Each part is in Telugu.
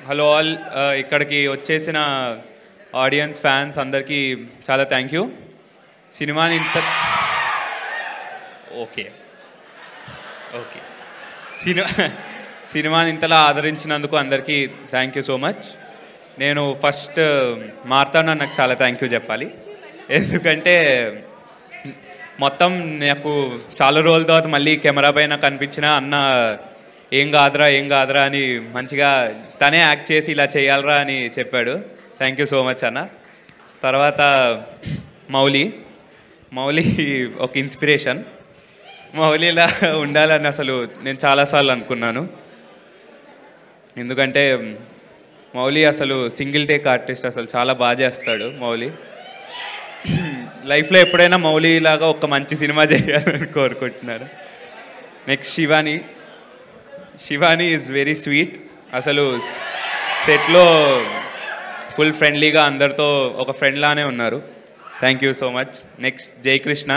హలో ఆల్, ఇక్కడికి వచ్చేసిన ఆడియన్స్, ఫ్యాన్స్ అందరికీ చాలా థ్యాంక్ యూ. సినిమాని ఇంత ఓకే ఓకే సినిమాని ఇంతలా ఆదరించినందుకు అందరికీ థ్యాంక్ యూ సో మచ్. నేను ఫస్ట్ మార్తాండ నాకు చాలా థ్యాంక్ యూ చెప్పాలి. ఎందుకంటే మొత్తం నాకు చాలా రోజుల తర్వాత మళ్ళీ కెమెరా పైన కనిపించిన అన్న ఏం కాదురా అని మంచిగా తనే యాక్ట్ చేసి ఇలా చేయాలరా అని చెప్పాడు. థ్యాంక్ యూ సో మచ్ అన్న. తర్వాత మౌలి ఒక ఇన్స్పిరేషన్. మౌలిలా ఉండాలని అసలు నేను చాలాసార్లు అనుకున్నాను. ఎందుకంటే మౌలి అసలు సింగిల్ టేక్ ఆర్టిస్ట్, అసలు చాలా బాగా చేస్తాడు మౌలి. లైఫ్లో ఎప్పుడైనా మౌలిలాగా ఒక మంచి సినిమా చేయాలని కోరుకుంటున్నారు. Next Shivani is very sweet. అసలు సెట్లో ఫుల్ ఫ్రెండ్లీగా అందరితో ఒక ఫ్రెండ్ లానే ఉన్నారు. Thank you so much. Next Jayakrishna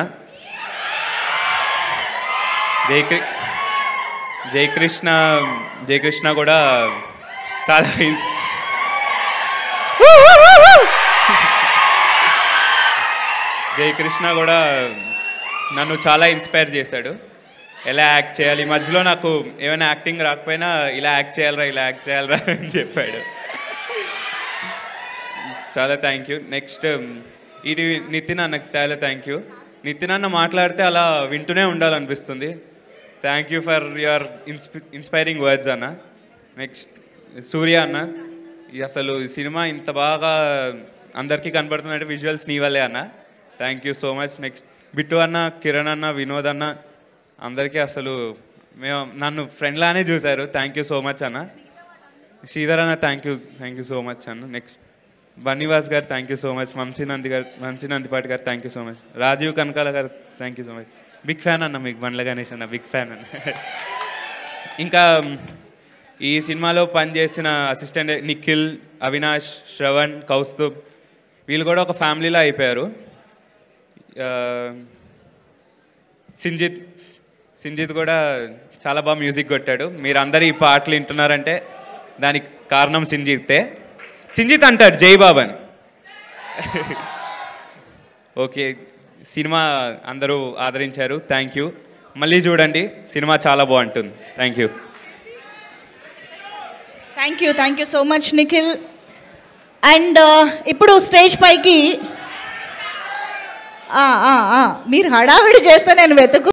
కూడా చాలా జయకృష్ణ కూడా నన్ను చాలా ఇన్స్పైర్ చేశాడు. ఎలా యాక్ట్ చేయాలి, ఈ మధ్యలో నాకు ఏమైనా యాక్టింగ్ రాకపోయినా ఇలా యాక్ట్ చేయాలరా అని చెప్పాడు. చాలా థ్యాంక్ యూ. నెక్స్ట్ ఇది నితిన్ అన్నకు చాలా థ్యాంక్ యూ. నితిన్ అన్న మాట్లాడితే అలా వింటూనే ఉండాలనిపిస్తుంది. Thank you for your inspiring words అన్న. నెక్స్ట్ సూర్య అన్న, అసలు ఈ సినిమా ఇంత బాగా అందరికీ కనపడుతుందంటే విజువల్స్ నీ వల్లే అన్న. Thank you so much. Next Bittu అన్న, కిరణ్ అన్న, వినోద్ అన్న, అందరికీ అసలు నన్ను ఫ్రెండ్లానే చూశారు. థ్యాంక్ యూ సో మచ్ అన్న. శ్రీధర్ అన్న థ్యాంక్ యూ సో మచ్ అన్న. నెక్స్ట్ బన్నీవాస్ గారు thank you so much. Vamsi Nandipati గారు thank you so much. Rajeev Kanakala గారు thank you so much. Big fan అన్న మీకు, బండ్ల గణేష్ అన్న బిగ్ ఫ్యాన్ అన్న. ఇంకా ఈ సినిమాలో పనిచేసిన అసిస్టెంట్ నిఖిల్, అవినాష్, శ్రవణ్, కౌస్తుబ్ వీళ్ళు కూడా ఒక ఫ్యామిలీలో అయిపోయారు. సింజిత్ కూడా చాలా బాగా మ్యూజిక్ కొట్టాడు. మీరు అందరు ఈ పాటలు వింటున్నారంటే దానికి కారణం సింజిత్ అంటాడు జై బాబన్. ఓకే, సినిమా అందరూ ఆదరించారు. Thank you. మళ్ళీ చూడండి, సినిమా చాలా బాగుంటుంది. Thank you. Thank you so much Nikhil. And ఇప్పుడు స్టేజ్ పైకి మీరు హడావిడి చేస్తే నేను వెతుకు